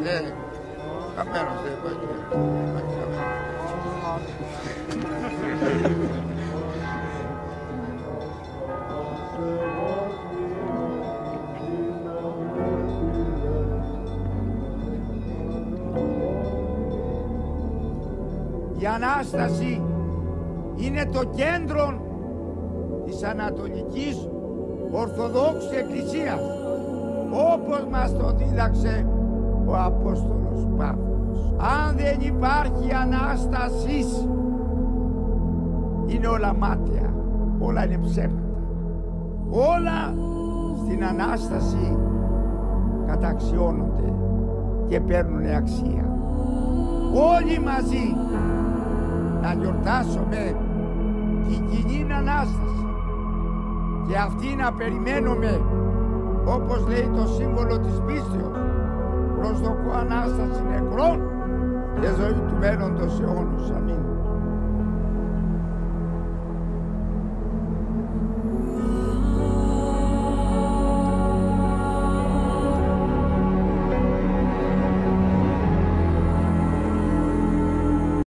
Ναι, καμένος δεν υπάρχει. Η Ανάσταση είναι το κέντρο της Ανατολικής Ορθοδόξης Εκκλησίας, όπως μας το δίδαξε ο Απόστολος Παύλος. Αν δεν υπάρχει Ανάστασης, είναι όλα μάταια, όλα είναι ψέματα. Όλα στην Ανάσταση καταξιώνονται και παίρνουν αξία. Όλοι μαζί να γιορτάσουμε την κοινή Ανάσταση και αυτή να περιμένουμε, όπως λέει το σύμβολο της πίστεως, προσδοκώ Ανάσταση νεκρών και ζωή του μέλλοντος αιώνος. Αμήν.